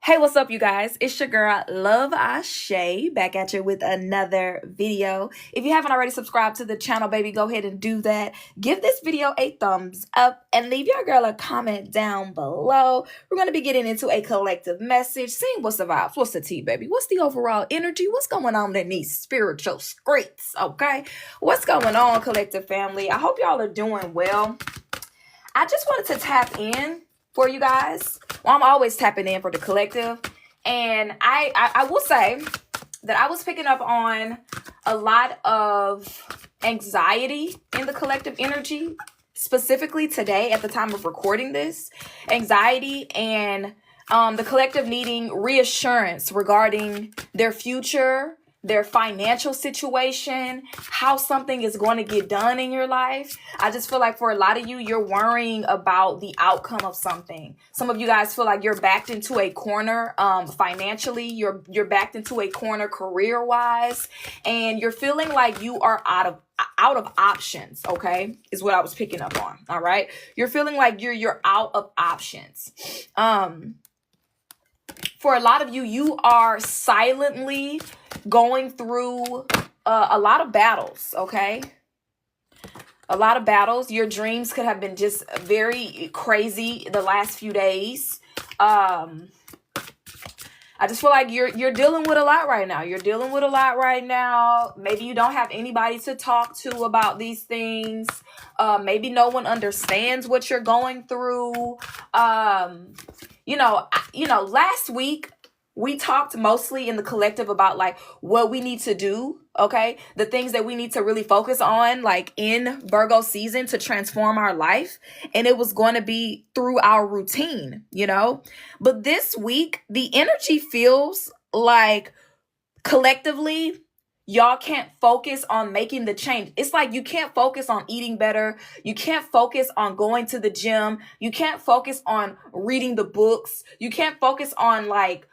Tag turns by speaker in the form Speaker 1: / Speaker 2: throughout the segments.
Speaker 1: Hey, what's up, you guys? It's your girl, Love Ashay, back at you with another video. If you haven't already subscribed to the channel, baby, go ahead and do that. Give this video a thumbs up and leave your girl a comment down below. We're going to be getting into a collective message, seeing what's the vibes, what's the tea, baby, what's the overall energy, what's going on in these spiritual streets, okay? What's going on, collective family? I hope y'all are doing well. I just wanted to tap in for you guys. Well, I'm always tapping in for the collective. And I will say that I was picking up on a lot of anxiety in the collective energy, specifically today at the time of recording this. Anxiety and the collective needing reassurance regarding their future, their financial situation, how something is going to get done in your life. I just feel like for a lot of you, you're worrying about the outcome of something. Some of you guys feel like you're backed into a corner financially. You're backed into a corner career-wise, and you're feeling like you are out of options, okay? Is what I was picking up on. All right. You're feeling like you're out of options. For a lot of you, you are silently going through a lot of battles, okay? A lot of battles. Your dreams could have been just very crazy the last few days. I just feel like you're dealing with a lot right now. You're dealing with a lot right now. Maybe you don't have anybody to talk to about these things. Maybe no one understands what you're going through. Last week we talked mostly in the collective about like what we need to do, okay? The things that we need to really focus on like in Virgo season to transform our life. And it was going to be through our routine, But this week, the energy feels like collectively, y'all can't focus on making the change. It's like you can't focus on eating better. You can't focus on going to the gym. You can't focus on reading the books. You can't focus on like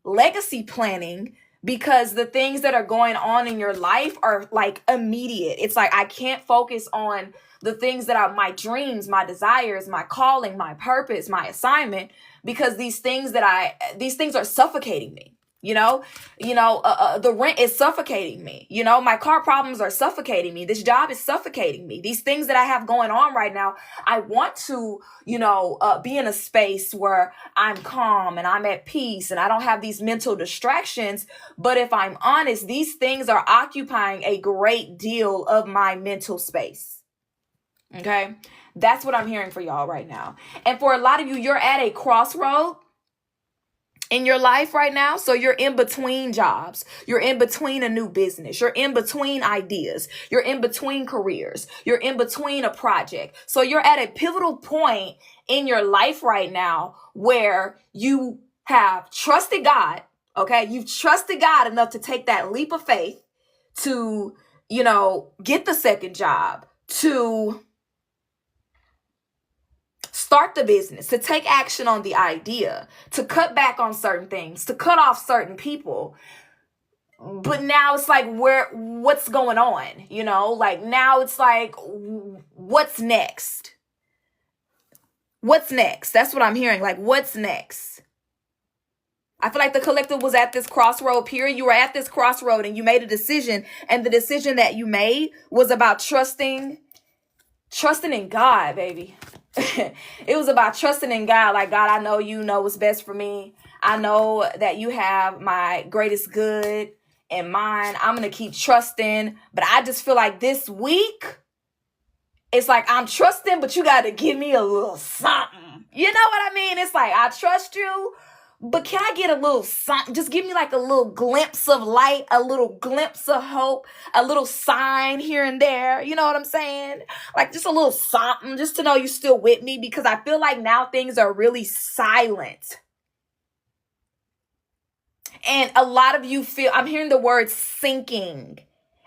Speaker 1: legacy planning because the things that are going on in your life are like immediate. It's like I can't focus on the things that are my dreams, my desires, my calling, my purpose, my assignment, because these things are suffocating me. The rent is suffocating me. My car problems are suffocating me. This job is suffocating me. These things that I have going on right now, I want to, be in a space where I'm calm and I'm at peace and I don't have these mental distractions. But if I'm honest, these things are occupying a great deal of my mental space. Okay. That's what I'm hearing for y'all right now. And for a lot of you, you're at a crossroad in your life right now. So you're in between jobs. You're in between a new business. You're in between ideas. You're in between careers. You're in between a project. So you're at a pivotal point in your life right now where you have trusted God. Okay. You've trusted God enough to take that leap of faith to, get the second job, to start the business, to take action on the idea, to cut back on certain things, to cut off certain people. But now it's like, what's going on? Like now it's like, what's next? What's next? That's what I'm hearing. Like, what's next? I feel like the collective was at this crossroad period. You were at this crossroad and you made a decision. And the decision that you made was about trusting in God, baby. It was about trusting in God. Like, God, I know you know what's best for me. I know that you have my greatest good in mind. I'm going to keep trusting. But I just feel like this week, it's like I'm trusting, but you got to give me a little something. You know what I mean? It's like I trust you, but can I get a little something? Just give me like a little glimpse of light, a little glimpse of hope, a little sign here and there. You know what I'm saying? Like just a little something just to know you're still with me, because I feel like now things are really silent. And a lot of you I'm hearing the word sinking.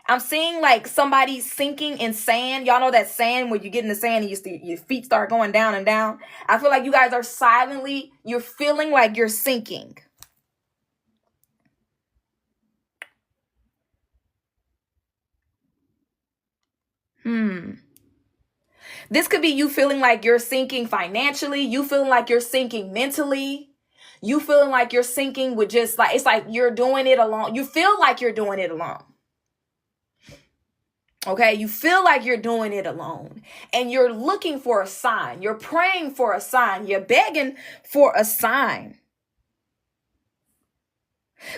Speaker 1: I'm seeing like somebody sinking in sand. Y'all know that sand where you get in the sand and your feet start going down and down. I feel like you guys are you're feeling like you're sinking. This could be you feeling like you're sinking financially. You feeling like you're sinking mentally. you feeling like you're sinking with just like, it's like you're doing it alone. You feel like you're doing it alone. Okay, you feel like you're doing it alone and you're looking for a sign. You're praying for a sign. You're begging for a sign.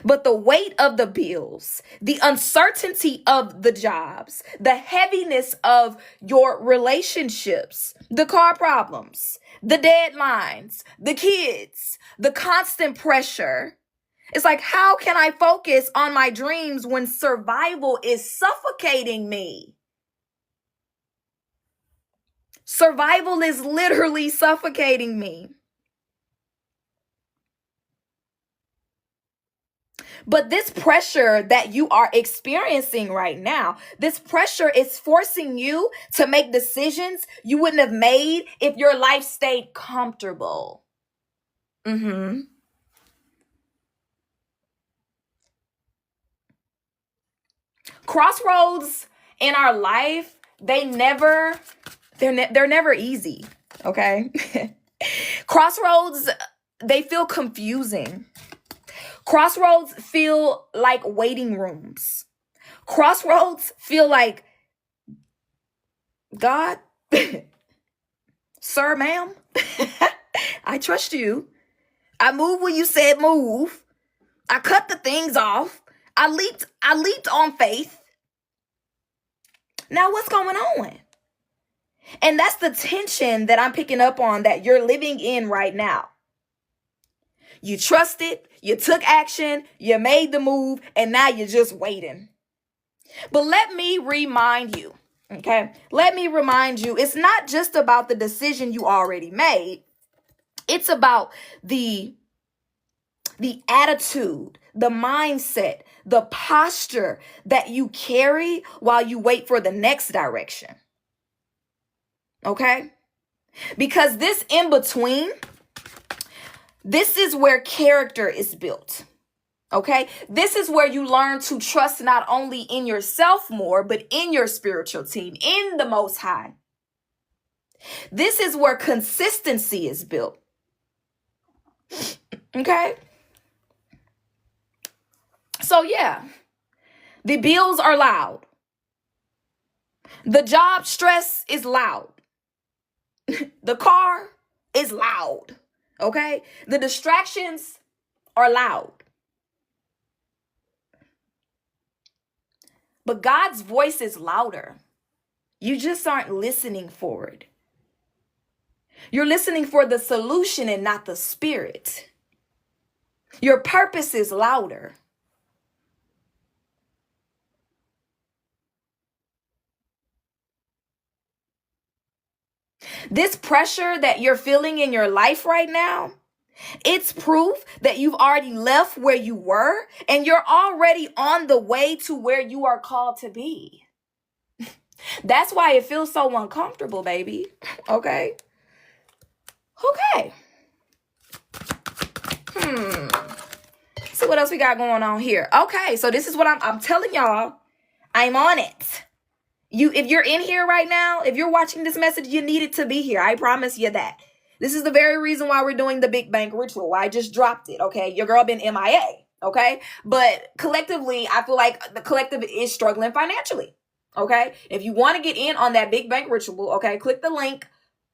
Speaker 1: But the weight of the bills, the uncertainty of the jobs, the heaviness of your relationships, the car problems, the deadlines, the kids, the constant pressure. It's like, how can I focus on my dreams when survival is suffocating me? Survival is literally suffocating me. But this pressure that you are experiencing right now, this pressure is forcing you to make decisions you wouldn't have made if your life stayed comfortable. Crossroads in our life, they're never easy, okay? Crossroads, they feel confusing. Crossroads feel like waiting rooms. Crossroads feel like, God, sir, ma'am, I trust you. I moved when you said move. I cut the things off. I leaped on faith. Now what's going on? And that's the tension that I'm picking up on that you're living in right now. You trusted, you took action, you made the move, and now you're just waiting. But let me remind you, okay? Let me remind you, it's not just about the decision you already made. It's about the attitude, the mindset, the posture that you carry while you wait for the next direction. Okay? Because this in between, this is where character is built. Okay? This is where you learn to trust not only in yourself more, but in your spiritual team, in the Most High. This is where consistency is built. Okay? So yeah, the bills are loud. The job stress is loud. The car is loud. Okay? The distractions are loud. But God's voice is louder. You just aren't listening for it. You're listening for the solution and not the spirit. Your purpose is louder. This pressure that you're feeling in your life right now, it's proof that you've already left where you were and you're already on the way to where you are called to be. That's why it feels so uncomfortable, baby. Okay? Okay. See what else we got going on here. Okay, so this is what I'm telling y'all. I'm on it. If you're in here right now, if you're watching this message, you needed to be here. I promise you that. This is the very reason why we're doing the Big Bank Ritual. I just dropped it, okay? Your girl been MIA, okay? But collectively, I feel like the collective is struggling financially, okay? If you want to get in on that Big Bank Ritual, okay, click the link,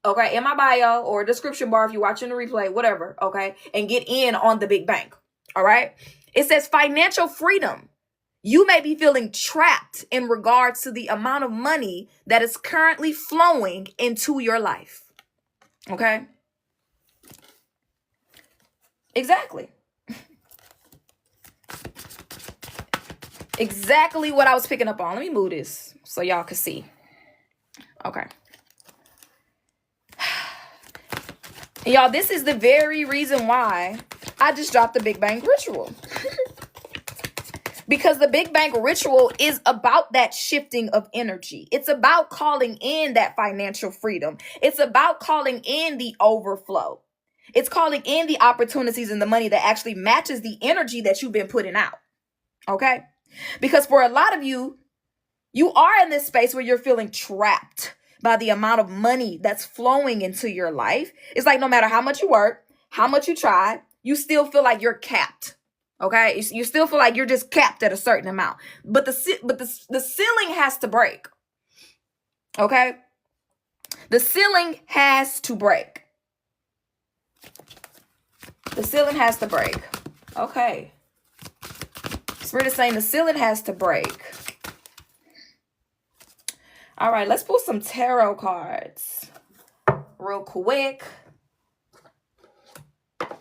Speaker 1: okay, in my bio or description bar if you're watching the replay, whatever, okay? And get in on the Big Bank, all right? It says financial freedom. You may be feeling trapped in regards to the amount of money that is currently flowing into your life. Okay? Exactly. Exactly what I was picking up on. Let me move this so y'all can see. Okay. Y'all, this is the very reason why I just dropped the Big Bang Ritual. Because the Big Bang Ritual is about that shifting of energy. It's about calling in that financial freedom. It's about calling in the overflow. It's calling in the opportunities and the money that actually matches the energy that you've been putting out. Okay? Because for a lot of you, you are in this space where you're feeling trapped by the amount of money that's flowing into your life. It's like no matter how much you work, how much you try, you still feel like you're capped. Okay, you still feel like you're just capped at a certain amount, but the ceiling has to break. Okay, the ceiling has to break. The ceiling has to break. Okay, Spirit is saying the ceiling has to break. All right, let's pull some tarot cards real quick,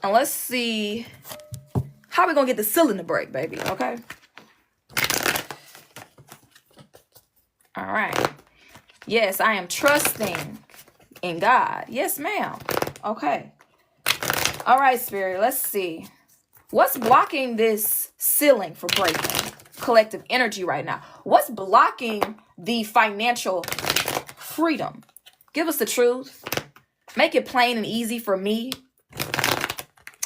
Speaker 1: and let's see how we gonna get the ceiling to break, baby. Okay. All right. Yes, I am trusting in God. Yes, ma'am. Okay. All right, Spirit. Let's see. What's blocking this ceiling for breaking? Collective energy right now. What's blocking the financial freedom? Give us the truth. Make it plain and easy for me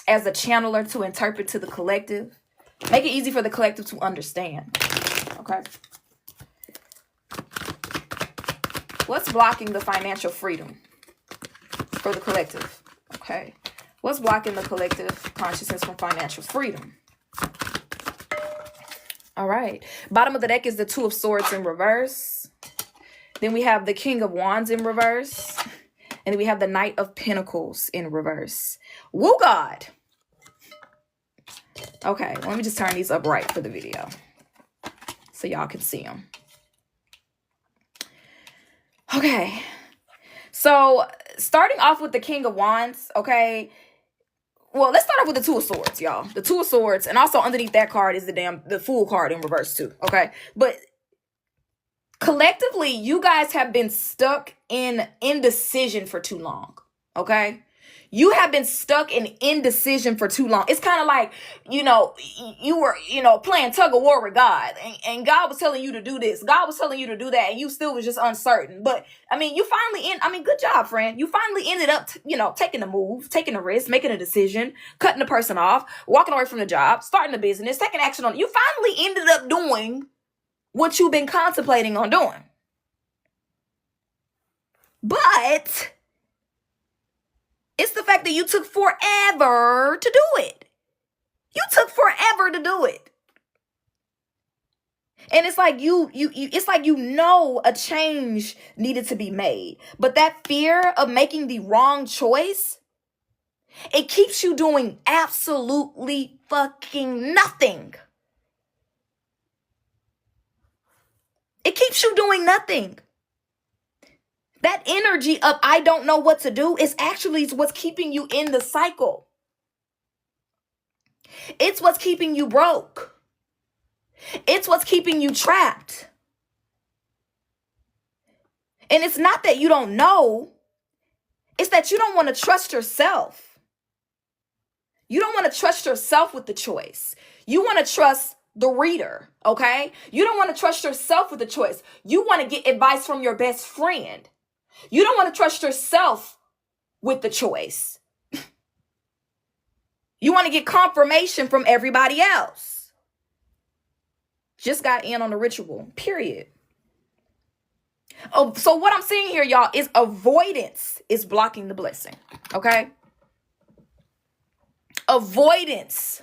Speaker 1: as a channeler to interpret to the collective. Make it easy for the collective to understand. Okay. What's blocking the financial freedom for the collective? Okay. What's blocking the collective consciousness from financial freedom? All right. Bottom of the deck is the Two of Swords in reverse. Then we have the King of Wands in reverse. And then we have the Knight of Pentacles in reverse. Woo, God. Okay, let me just turn these up right for the video so y'all can see them. Okay, so starting off with the King of Wands, okay. Well, let's start off with the Two of Swords, y'all. The Two of Swords, and also underneath that card is the Fool card in reverse too, okay. But collectively, you guys have been stuck in indecision for too long, okay. You have been stuck in indecision for too long. It's kind of like, you were, playing tug of war with God, and God was telling you to do this. God was telling you to do that, and you still was just uncertain. But you finally good job, friend. You finally ended up, taking the move, taking the risk, making a decision, cutting the person off, walking away from the job, starting a business, taking action on it. You finally ended up doing what you've been contemplating on doing. But it's the fact that you took forever to do it. You took forever to do it. And it's like it's like a change needed to be made. But that fear of making the wrong choice, it keeps you doing absolutely fucking nothing. It keeps you doing nothing. That energy of I don't know what to do is actually what's keeping you in the cycle. It's what's keeping you broke. It's what's keeping you trapped. And it's not that you don't know. It's that you don't want to trust yourself. You don't want to trust yourself with the choice. You want to trust the reader, okay? You don't want to trust yourself with the choice. You want to get advice from your best friend. You don't want to trust yourself with the choice. You want to get confirmation from everybody else. Just got in on the ritual, period. Oh, so what I'm seeing here, y'all, is avoidance is blocking the blessing, okay? Avoidance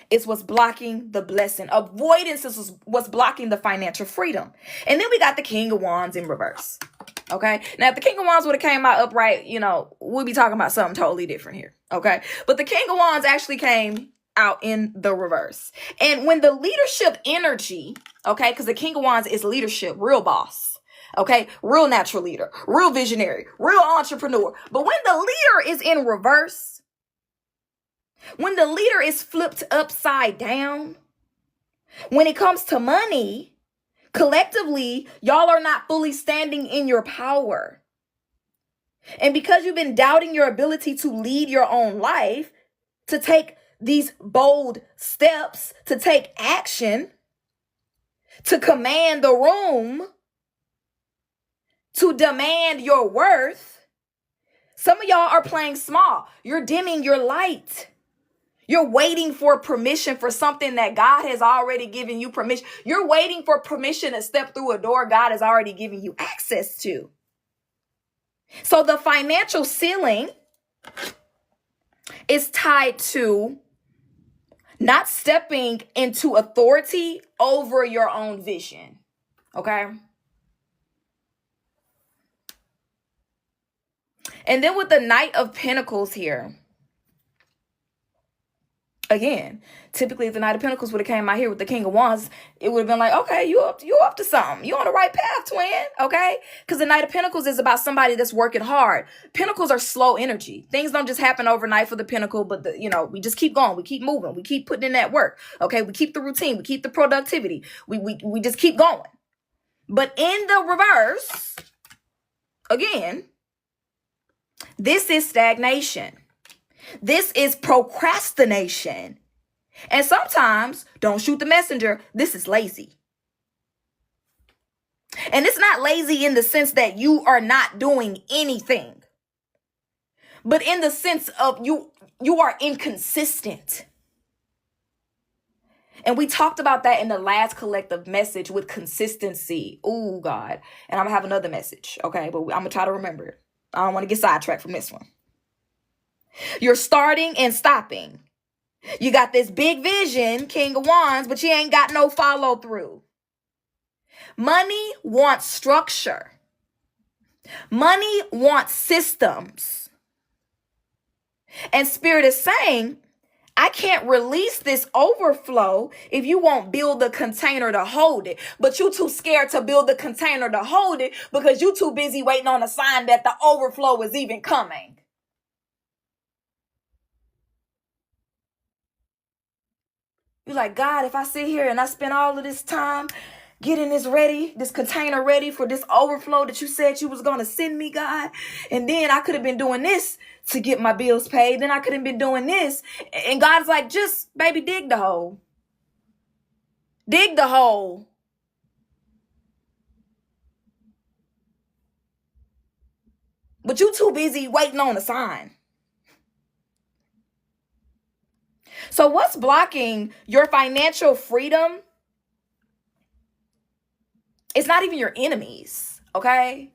Speaker 1: is what's blocking the blessing. Avoidance is what's blocking the financial freedom. And then we got the King of Wands in reverse. Okay. Now, if the King of Wands would have came out upright, we'll be talking about something totally different here. Okay. But the King of Wands actually came out in the reverse. And when the leadership energy, okay, because the King of Wands is leadership, real boss. Okay. Real natural leader, real visionary, real entrepreneur. But when the leader is in reverse, when the leader is flipped upside down, when it comes to money, collectively, y'all are not fully standing in your power. And because you've been doubting your ability to lead your own life, to take these bold steps, to take action, to command the room, to demand your worth, some of y'all are playing small. You're dimming your light. You're waiting for permission for something that God has already given you permission. You're waiting for permission to step through a door God has already given you access to. So the financial ceiling is tied to not stepping into authority over your own vision. Okay? And then with the Knight of Pentacles here, again, typically if the Knight of Pentacles would have came out here with the King of Wands, it would have been like, okay, you up to something. You on the right path, twin. Okay? Because the Knight of Pentacles is about somebody that's working hard. Pentacles are slow energy. Things don't just happen overnight for the Pentacle, but we just keep going. We keep moving. We keep putting in that work. Okay? We keep the routine. We keep the productivity. We just keep going. But in the reverse, again, this is stagnation. This is procrastination. And sometimes, don't shoot the messenger, this is lazy. And it's not lazy in the sense that you are not doing anything, but in the sense of you are inconsistent. And we talked about that in the last collective message with consistency. Oh, God. And I'm going to have another message, okay? But I'm going to try to remember it. I don't want to get sidetracked from this one. You're starting and stopping. You got this big vision, King of Wands, but you ain't got no follow through. Money wants structure. Money wants systems. And Spirit is saying, I can't release this overflow if you won't build the container to hold it. But you too scared to build the container to hold it because you too busy waiting on a sign that the overflow is even coming. You're like, God, if I sit here and I spend all of this time getting this ready, this container ready for this overflow that you said you was going to send me, God, and then I could have been doing this to get my bills paid, then I could have been doing this. And God's like, just, baby, dig the hole. Dig the hole. But you too busy waiting on a sign. So what's blocking your financial freedom? It's not even your enemies, okay?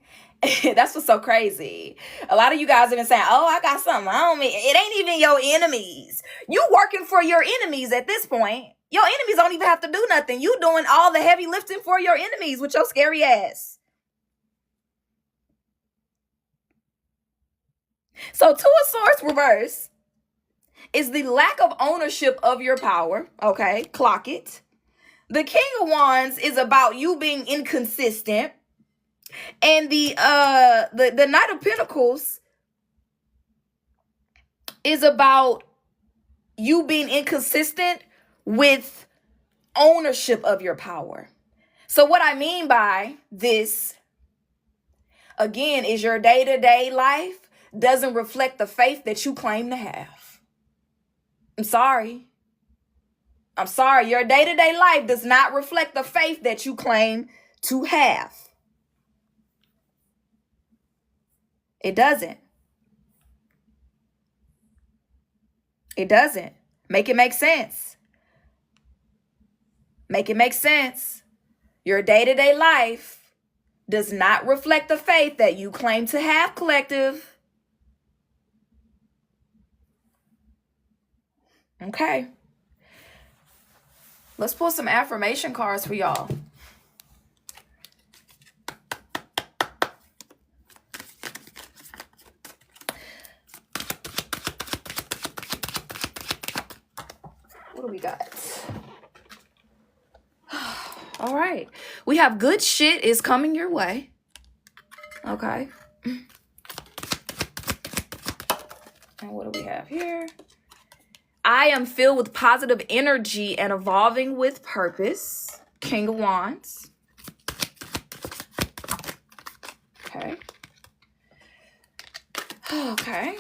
Speaker 1: That's what's so crazy. A lot of you guys have been saying, oh, I got something. It ain't even your enemies. You working for your enemies at this point. Your enemies don't even have to do nothing. You doing all the heavy lifting for your enemies with your scary ass. So Two of Swords reverse is the lack of ownership of your power. Okay, clock it. The King of Wands is about you being inconsistent. And the Knight of Pentacles is about you being inconsistent with ownership of your power. So what I mean by this, again, is your day-to-day life doesn't reflect the faith that you claim to have. I'm sorry. Your day-to-day life does not reflect the faith that you claim to have. It doesn't. It doesn't. Make it make sense. Make it make sense. Your day-to-day life does not reflect the faith that you claim to have, collective. Okay. Let's pull some affirmation cards for y'all. What do we got? All right. We have good shit is coming your way. Okay. And what do we have here? I am filled with positive energy and evolving with purpose. King of Wands. Okay. Okay.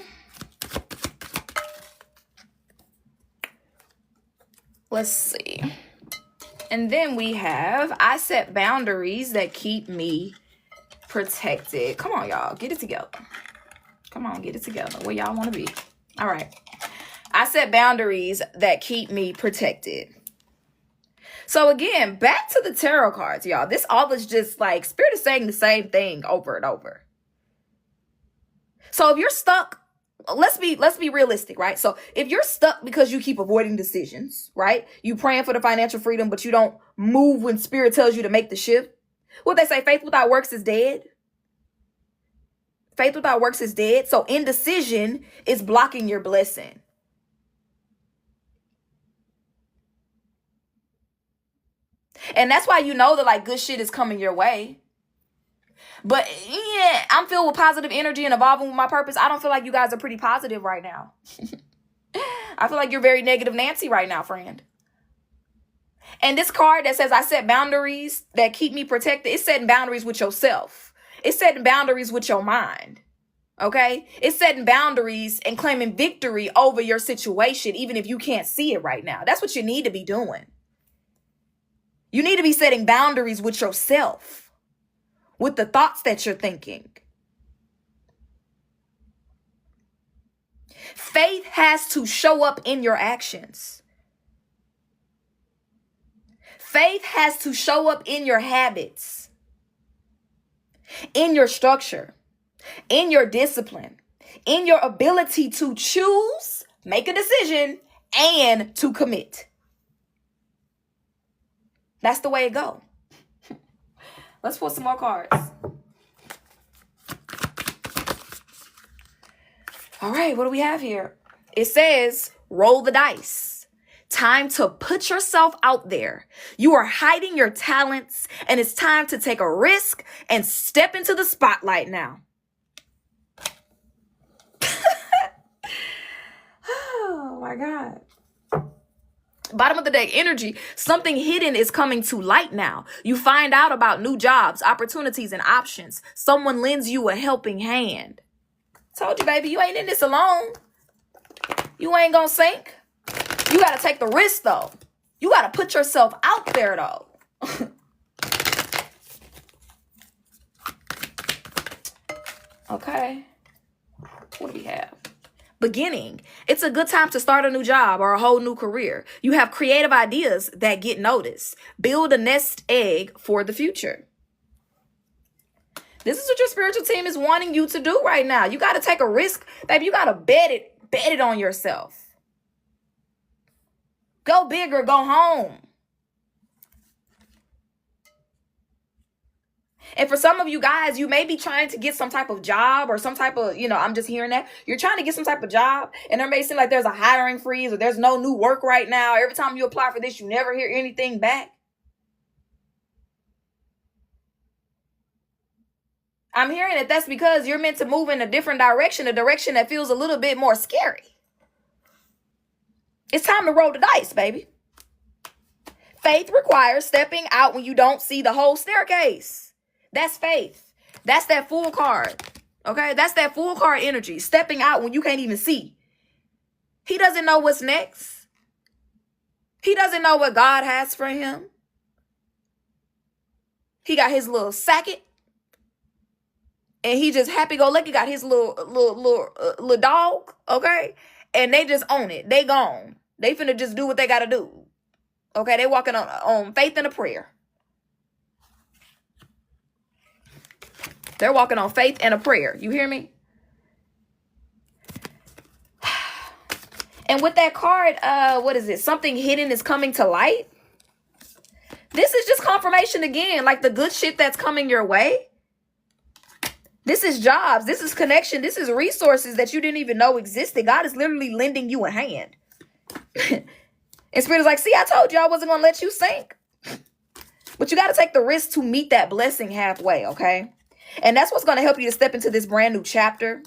Speaker 1: Let's see. And then we have, I set boundaries that keep me protected. Come on, y'all. Get it together. Come on, get it together. Where y'all want to be. All right. I set boundaries that keep me protected. So again, back to the tarot cards, y'all. This all is just like Spirit is saying the same thing over and over. So if you're stuck let's be realistic, right? So if you're stuck because you keep avoiding decisions, right? You praying for the financial freedom, but you don't move when spirit tells you to make the shift. What they say, faith without works is dead. Faith without works is dead. So indecision is blocking your blessing. And that's why you know that like good shit is coming your way. But yeah, I'm filled with positive energy and evolving with my purpose. I don't feel like you guys are pretty positive right now. I feel like you're very negative Nancy right now, friend. And this card that says I set boundaries that keep me protected, it's setting boundaries with yourself. It's setting boundaries with your mind. Okay? It's setting boundaries and claiming victory over your situation, even if you can't see it right now. That's what you need to be doing. You need to be setting boundaries with yourself, with the thoughts that you're thinking. Faith has to show up in your actions. Faith has to show up in your habits, in your structure, in your discipline, in your ability to choose, make a decision, and to commit. That's the way it goes. Let's pull some more cards. All right, what do we have here? It says, roll the dice. Time to put yourself out there. You are hiding your talents, and it's time to take a risk and step into the spotlight now. Oh my God. Bottom of the deck energy, something hidden is coming to light now. You find out about new jobs, opportunities, and options. Someone lends you a helping hand. Told you, baby, you ain't in this alone. You ain't gonna sink. You gotta take the risk, though. You gotta put yourself out there, though. Okay. What do we have? Beginning. It's a good time to start a new job or a whole new career. You have creative ideas that get noticed. Build a nest egg for the future. This is what your spiritual team is wanting you to do right now. You got to take a risk, baby. You got to bet it on yourself. Go big or go home. And for some of you guys, you may be trying to get some type of job or some type of, I'm just hearing that. You're trying to get some type of job and there may seem like there's a hiring freeze or there's no new work right now. Every time you apply for this, you never hear anything back. I'm hearing that that's because you're meant to move in a different direction, a direction that feels a little bit more scary. It's time to roll the dice, baby. Faith requires stepping out when you don't see the whole staircase. That's faith. That's that Fool card. Okay? That's that Fool card energy. Stepping out when you can't even see. He doesn't know what's next. He doesn't know what God has for him. He got his little sacket. And he just happy-go-lucky got his little dog. Okay? And they just own it. They gone. They finna just do what they gotta do. Okay? They walking on faith and a prayer. They're walking on faith and a prayer. You hear me? And with that card, what is it? Something hidden is coming to light. This is just confirmation again, like the good shit that's coming your way. This is jobs. This is connection. This is resources that you didn't even know existed. God is literally lending you a hand. And Spirit is like, see, I told you I wasn't going to let you sink. But you got to take the risk to meet that blessing halfway, okay? And that's what's going to help you to step into this brand new chapter,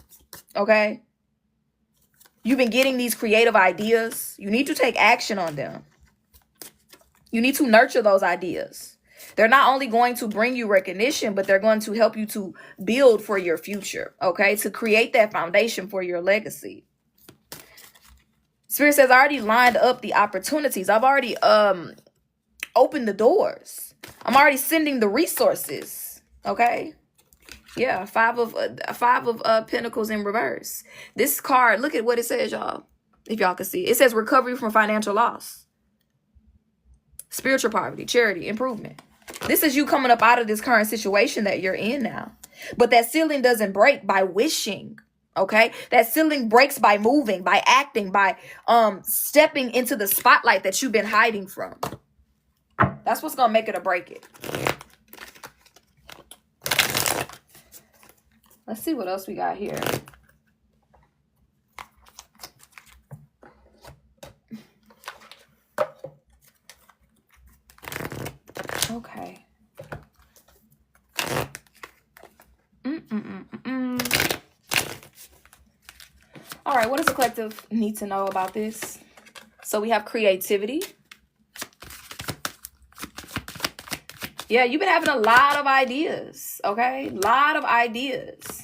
Speaker 1: okay? You've been getting these creative ideas. You need to take action on them. You need to nurture those ideas. They're not only going to bring you recognition, but they're going to help you to build for your future, okay? To create that foundation for your legacy. Spirit says, I already lined up the opportunities. I've already opened the doors. I'm already sending the resources, okay? Yeah, five of Pentacles in reverse. This card, look at what it says, y'all. If y'all can see it. It says recovery from financial loss. Spiritual poverty, charity, improvement. This is you coming up out of this current situation that you're in now. But that ceiling doesn't break by wishing. Okay, that ceiling breaks by moving, by acting, by stepping into the spotlight that you've been hiding from. That's what's gonna make it or break it. Let's see what else we got here. Okay. All right, what does the collective need to know about this? So we have creativity. Yeah, you've been having a lot of ideas, okay? A lot of ideas.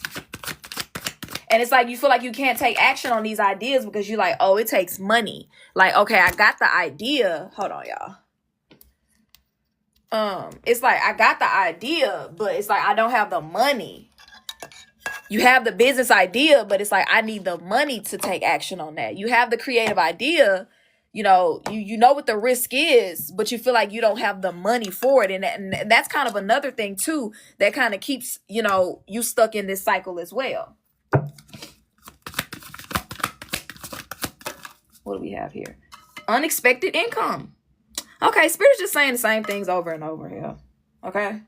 Speaker 1: And it's like you feel like you can't take action on these ideas because you're like, oh, it takes money. Like, okay, I got the idea. Hold on, y'all. It's like I got the idea, but it's like I don't have the money. You have the business idea, but it's like I need the money to take action on that. You have the creative idea, you know what the risk is, but you feel like you don't have the money for it. And that's kind of another thing too that kind of keeps, you stuck in this cycle as well. What do we have here? Unexpected income. Okay, Spirit's just saying the same things over and over here. Okay.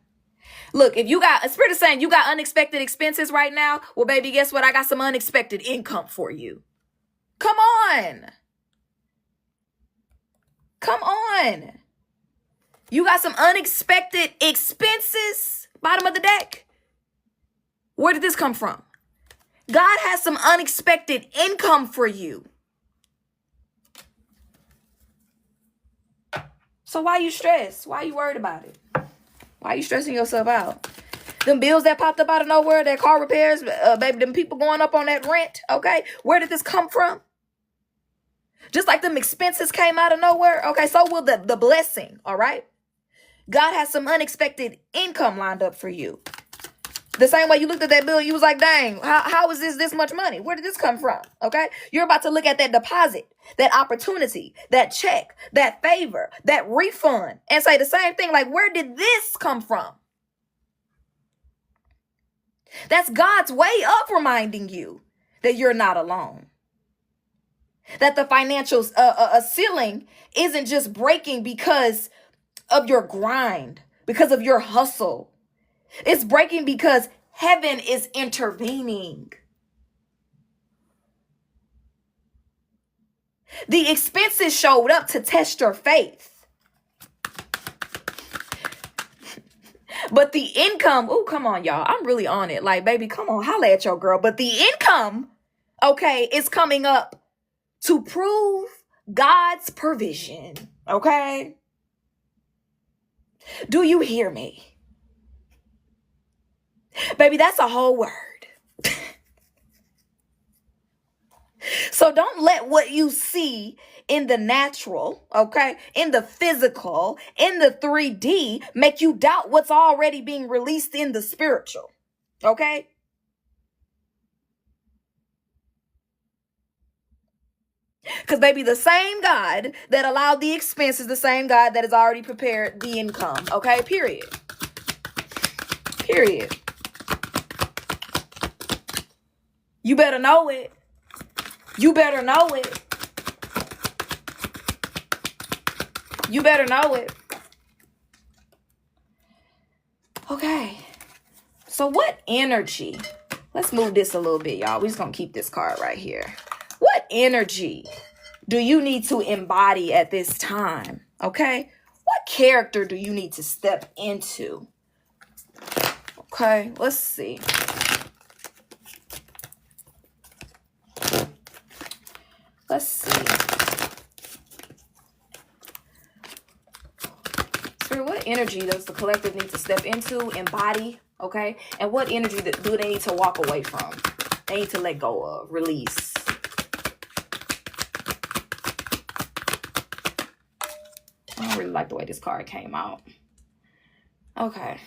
Speaker 1: Look, if you got, Spirit is saying you got unexpected expenses right now, well, baby, guess what? I got some unexpected income for you. Come on. Come on. You got some unexpected expenses, bottom of the deck. Where did this come from? God has some unexpected income for you. So why you stressed? Why you worried about it? Why you stressing yourself out? Them bills that popped up out of nowhere, that car repairs, baby, them people going up on that rent, okay? Where did this come from? Just like them expenses came out of nowhere, okay? So will the blessing, all right? God has some unexpected income lined up for you. The same way you looked at that bill, you was like, dang, how is this much money? Where did this come from? Okay. You're about to look at that deposit, that opportunity, that check, that favor, that refund, and say the same thing. Like, where did this come from? That's God's way of reminding you that you're not alone. That the financial ceiling isn't just breaking because of your grind, because of your hustle. It's breaking because heaven is intervening. The expenses showed up to test your faith. But the income, oh, come on, y'all. I'm really on it. Like, baby, come on, holla at your girl. But the income, okay, is coming up to prove God's provision. Okay? Do you hear me? Baby, that's a whole word. So don't let what you see in the natural, okay, in the physical, in the 3D, make you doubt what's already being released in the spiritual, okay? Because, baby, the same God that allowed the expense is the same God that has already prepared the income, okay? Period. Period. You better know it. You better know it. You better know it. Okay. So what energy? Let's move this a little bit, y'all. We're just going to keep this card right here. What energy do you need to embody at this time? Okay. What character do you need to step into? Okay. Let's see. Let's see. Spirit, what energy does the collective need to step into, embody, okay? And what energy do they need to walk away from? They need to let go of, release. I don't really like the way this card came out. Okay.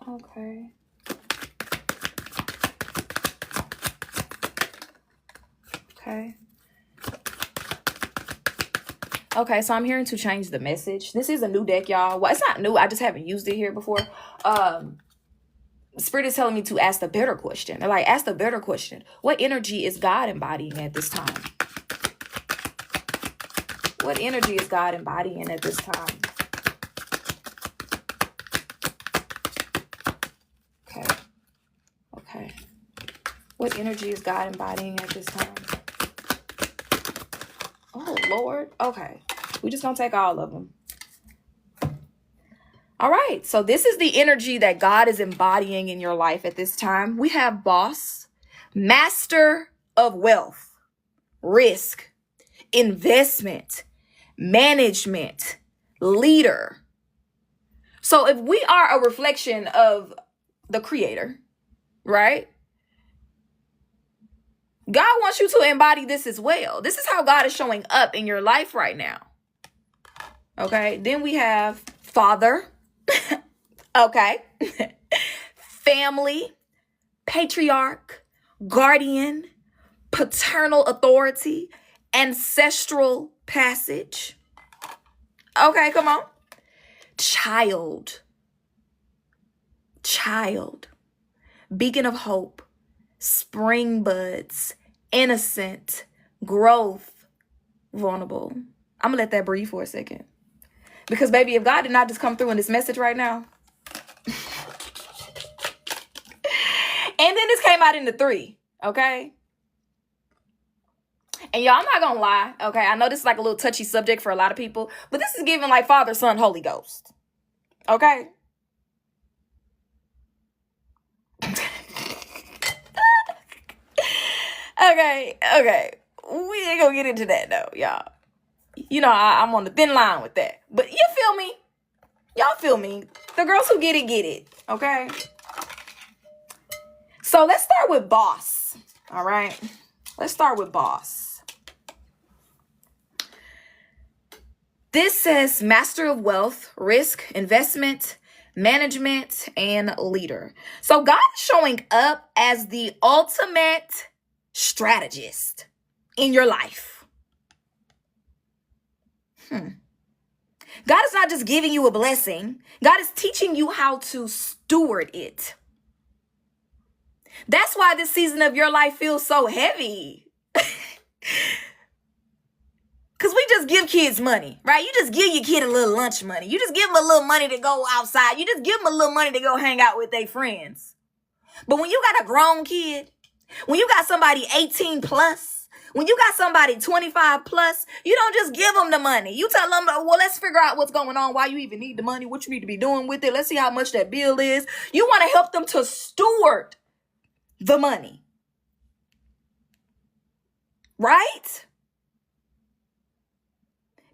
Speaker 1: Okay. Okay. Okay, so I'm hearing to change the message. This is a new deck, y'all. Well, it's not new. I just haven't used it here before. Spirit is telling me to ask the better question. They're like, ask the better question. What energy is God embodying at this time? What energy is God embodying at this time? Okay. Okay. What energy is God embodying at this time? Oh, Lord. Okay. We just gonna take all of them. All right. So this is the energy that God is embodying in your life at this time. We have boss, master of wealth, risk, investment, management, leader. So if we are a reflection of the creator, right? God wants you to embody this as well. This is how God is showing up in your life right now. Okay. Then we have father. Okay. Family, patriarch, guardian, paternal authority, ancestral passage. Okay, come on. Child, beacon of hope, spring buds, innocent, growth, vulnerable. I'm gonna let that breathe for a second. Because baby, if God did not just come through in this message right now. And then this came out in the 3, okay? And y'all, I'm not gonna lie, okay? I know this is like a little touchy subject for a lot of people, but this is giving like Father, Son, Holy Ghost. Okay? Okay. We ain't gonna get into that though, y'all. You know, I'm on the thin line with that. But you feel me? Y'all feel me? The girls who get it, okay? So let's start with boss, all right? Let's start with boss. This says master of wealth, risk, investment, management, and leader. So God is showing up as the ultimate strategist in your life. God is not just giving you a blessing. God is teaching you how to steward it. That's why this season of your life feels so heavy. Because we just give kids money, right? You just give your kid a little lunch money. You just give them a little money to go outside. You just give them a little money to go hang out with their friends. But when you got a grown kid, when you got somebody 18 plus, when you got somebody 25 plus, you don't just give them the money. You tell them, well, let's figure out what's going on, why you even need the money, what you need to be doing with it. Let's see how much that bill is. You want to help them to steward the money. Right?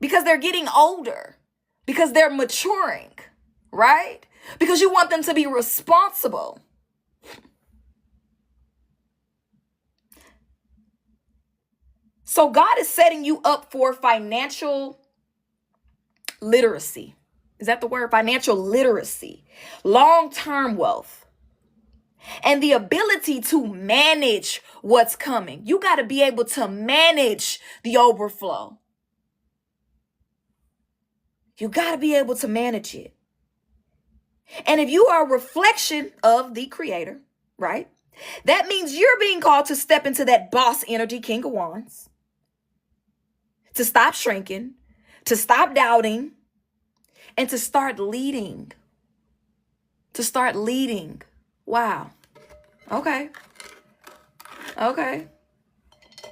Speaker 1: Because they're getting older. Because they're maturing. Right? Because you want them to be responsible. So God is setting you up for financial literacy. Is that the word? Financial literacy. Long-term wealth. And the ability to manage what's coming. You got to be able to manage the overflow. You got to be able to manage it. And if you are a reflection of the creator, right? That means you're being called to step into that boss energy, King of Wands. To stop shrinking, to stop doubting, and to start leading. To start leading. Wow. Okay.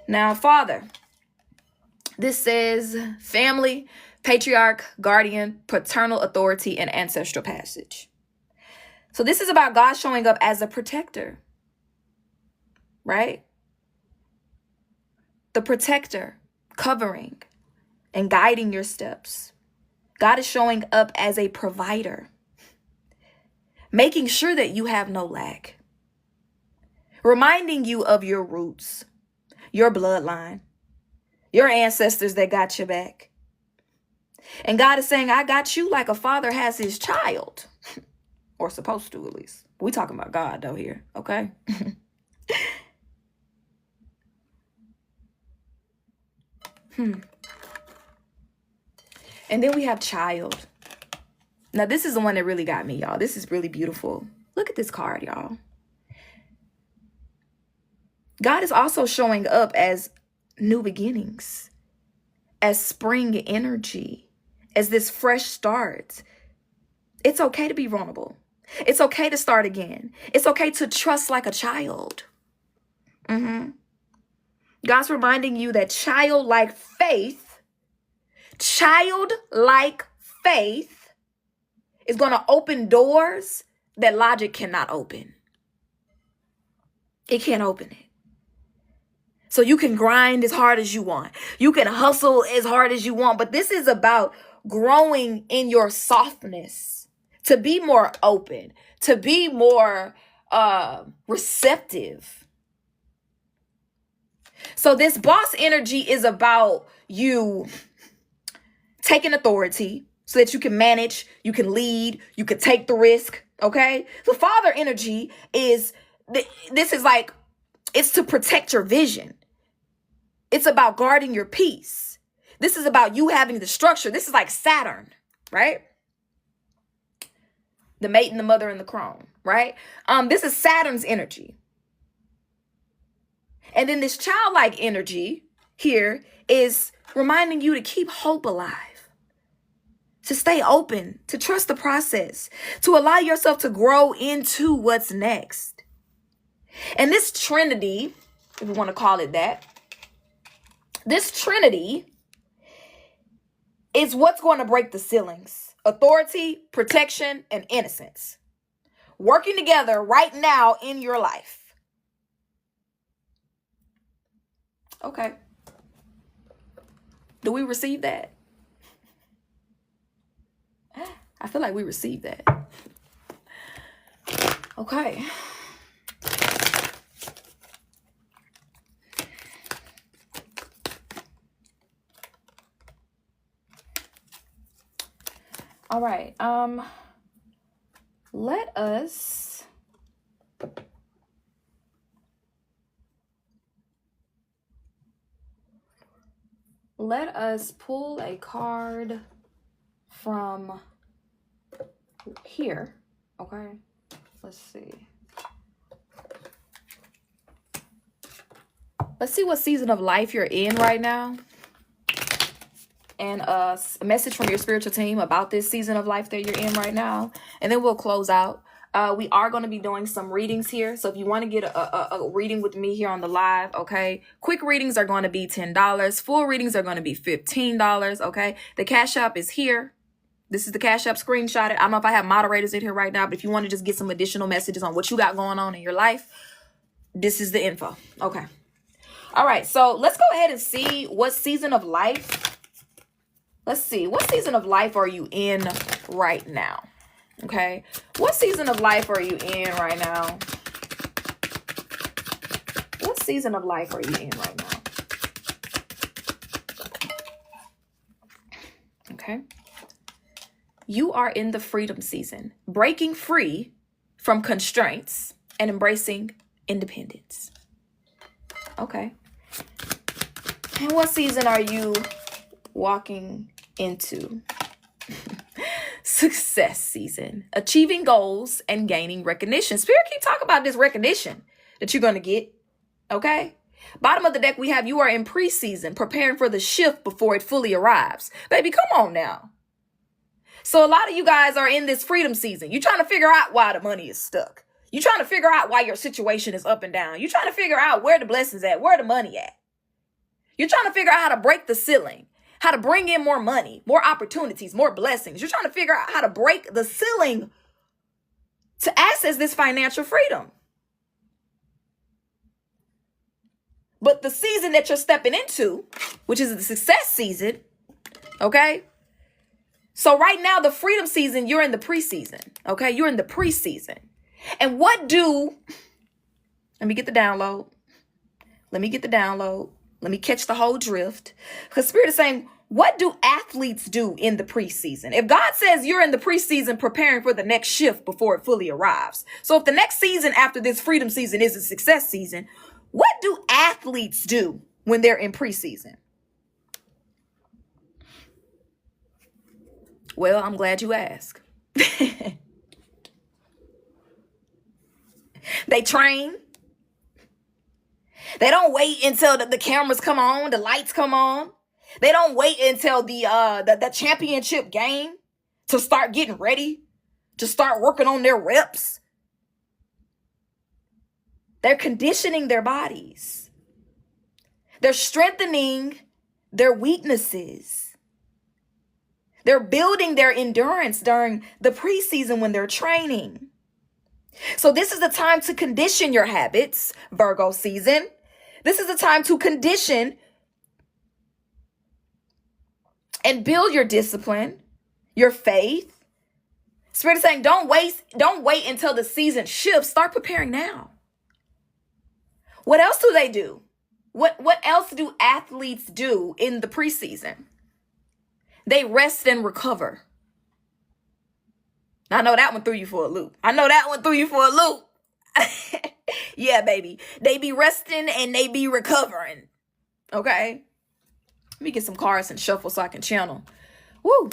Speaker 1: Now, Father, this says family, patriarch, guardian, paternal authority, and ancestral passage. So this is about God showing up as a protector, right? The protector, covering and guiding your steps. God is showing up as a provider, making sure that you have no lack, reminding you of your roots, your bloodline, your ancestors that got your back. And God is saying, I got you like a father has his child. Or supposed to, at least. We talking about God, though, here. Okay? And then we have child. Now, this is the one that really got me, y'all. This is really beautiful. Look at this card, y'all. God is also showing up as new beginnings, as spring energy, as this fresh start. It's okay to be vulnerable. It's okay to start again. It's okay to trust like a child. God's reminding you that childlike faith is going to open doors that logic cannot open. It can't open it. So you can grind as hard as you want. You can hustle as hard as you want. But this is about growing in your softness, to be more open, to be more receptive. So this boss energy is about you taking authority so that you can manage, you can lead, you can take the risk. Okay. The father energy is, this is like, it's to protect your vision. It's about guarding your peace. This is about you having the structure. This is like Saturn, right? The mate and the mother and the crone, right? This is Saturn's energy. And then this childlike energy here is reminding you to keep hope alive, to stay open, to trust the process, to allow yourself to grow into what's next. And this trinity, if we want to call it that, this trinity is what's going to break the ceilings: authority, protection, and innocence, working together right now in your life. Okay. Do we receive that? I feel like we received that. Okay. All right. Let us pull a card from here. Okay. Let's see. Let's see what season of life you're in right now. And a message from your spiritual team about this season of life that you're in right now. And then we'll close out. We are going to be doing some readings here. So if you want to get a reading with me here on the live, okay, quick readings are going to be $10. Full readings are going to be $15, okay? The Cash App is here. This is the Cash App screenshot. I don't know if I have moderators in here right now, but if you want to just get some additional messages on what you got going on in your life, this is the info. Okay. All right. So let's go ahead and see what season of life. Let's see. What season of life are you in right now? Okay. What season of life are you in right now? What season of life are you in right now? Okay. You are in the freedom season, breaking free from constraints and embracing independence. Okay. And what season are you walking into? Success season, achieving goals and gaining recognition. Spirit keep talking about this recognition that you're going to get. Okay. Bottom of the deck, we have you are in pre-season, preparing for the shift before it fully arrives. Baby, come on now. So a lot of you guys are in this freedom season. You're trying to figure out why the money is stuck. You're trying to figure out why your situation is up and down. You're trying to figure out where the blessings at, where the money at. You're trying to figure out how to break the ceiling, how to bring in more money, more opportunities, more blessings. You're trying to figure out how to break the ceiling to access this financial freedom. But the season that you're stepping into, which is the success season, okay? So right now, the freedom season, you're in the preseason, okay? You're in the preseason. And let me get the download. Let me catch the whole drift. Because Spirit is saying, what do athletes do in the preseason? If God says you're in the preseason preparing for the next shift before it fully arrives. So if the next season after this freedom season is a success season, what do athletes do when they're in preseason? Well, I'm glad you asked. They train. They don't wait until the cameras come on, the lights come on. They don't wait until the championship game to start getting ready, to start working on their reps. They're conditioning their bodies. They're strengthening their weaknesses. They're building their endurance during the preseason when they're training. So this is the time to condition your habits, Virgo season. This is the time to condition and build your discipline, your faith. Spirit is saying, don't wait until the season shifts. Start preparing now. What else do they do? What else do athletes do in the preseason? They rest and recover. I know that one threw you for a loop. Yeah, baby. They be resting and they be recovering. Okay? Let me get some cards and shuffle so I can channel. Woo.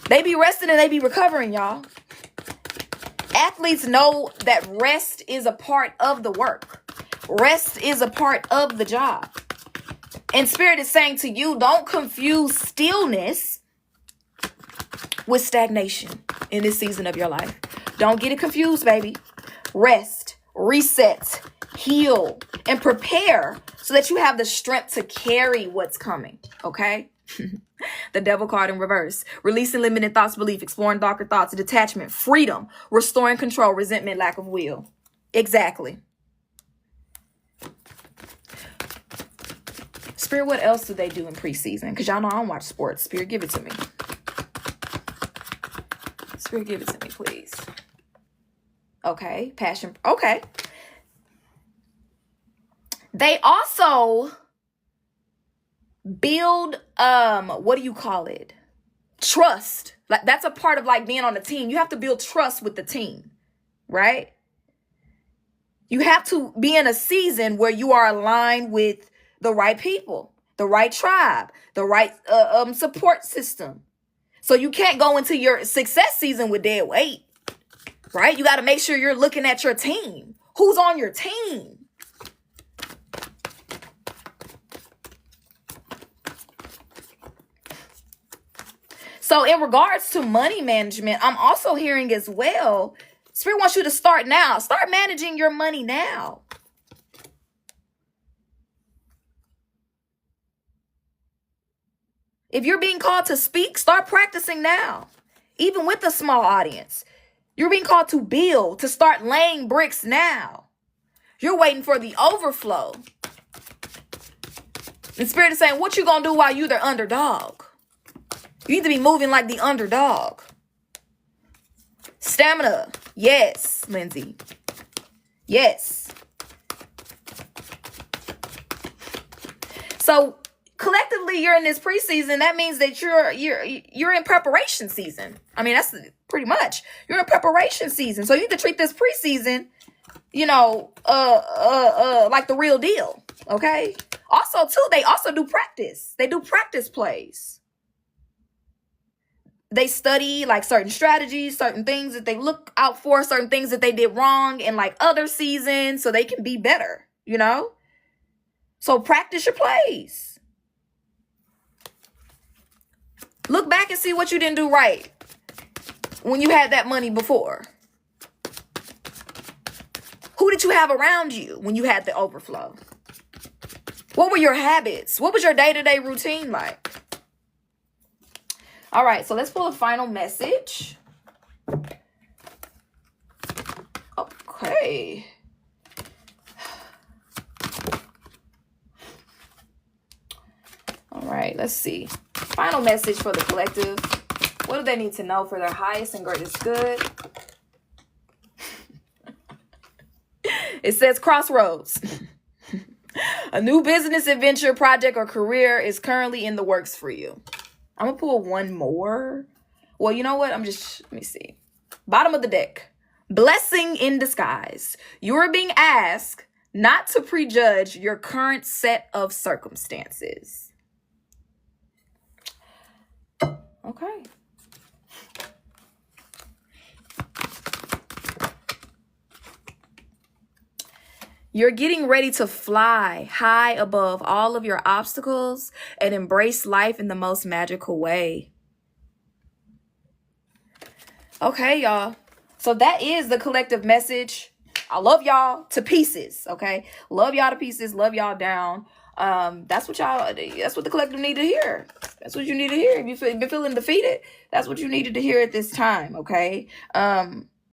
Speaker 1: They be resting and they be recovering, y'all. Athletes know that rest is a part of the work. Rest is a part of the job. And Spirit is saying to you, don't confuse stillness with stagnation in this season of your life. Don't get it confused, baby. Rest, reset, heal, and prepare so that you have the strength to carry what's coming, okay? The Devil card in reverse. Releasing limited thoughts, belief, exploring darker thoughts, detachment, freedom, restoring control, resentment, lack of will. Exactly. Spirit, what else do they do in preseason? Because y'all know I don't watch sports. Spirit, give it to me. Spirit, give it to me, please. Okay. Passion. Okay. They also build, what do you call it? Trust. Like, that's a part of like being on a team. You have to build trust with the team, right? You have to be in a season where you are aligned with the right people, the right tribe, the right support system. So you can't go into your success season with dead weight, right? You got to make sure you're looking at your team. Who's on your team? So in regards to money management, I'm also hearing as well, Spirit wants you to start now. Start managing your money now. If you're being called to speak, start practicing now. Even with a small audience. You're being called to build, to start laying bricks now. You're waiting for the overflow. And Spirit is saying, what you gonna do while you're the underdog? You need to be moving like the underdog. Stamina. Yes, Lindsay. Yes. So collectively, you're in this preseason. That means that you're in preparation season. I mean, that's pretty much. You're in preparation season. So you need to treat this preseason, like the real deal. Okay. Also, too, they also do practice. They do practice plays. They study like certain strategies, certain things that they look out for, certain things that they did wrong in like other seasons so they can be better, So practice your plays. Look back and see what you didn't do right when you had that money before. Who did you have around you when you had the overflow? What were your habits? What was your day-to-day routine like? All right, so let's pull a final message. Okay. All right, let's see. Final message for the collective. What do they need to know for their highest and greatest good? It says crossroads. A new business adventure, project, or career is currently in the works for you. I'm going to pull one more. Well, you know what? Let me see. Bottom of the deck. Blessing in disguise. You are being asked not to prejudge your current set of circumstances. Okay. You're getting ready to fly high above all of your obstacles and embrace life in the most magical way. Okay, y'all. So that is the collective message. I love y'all to pieces, okay? Love y'all to pieces, love y'all down. That's what the collective need to hear. That's what you need to hear. If you've been feeling defeated, that's what you needed to hear at this time, okay?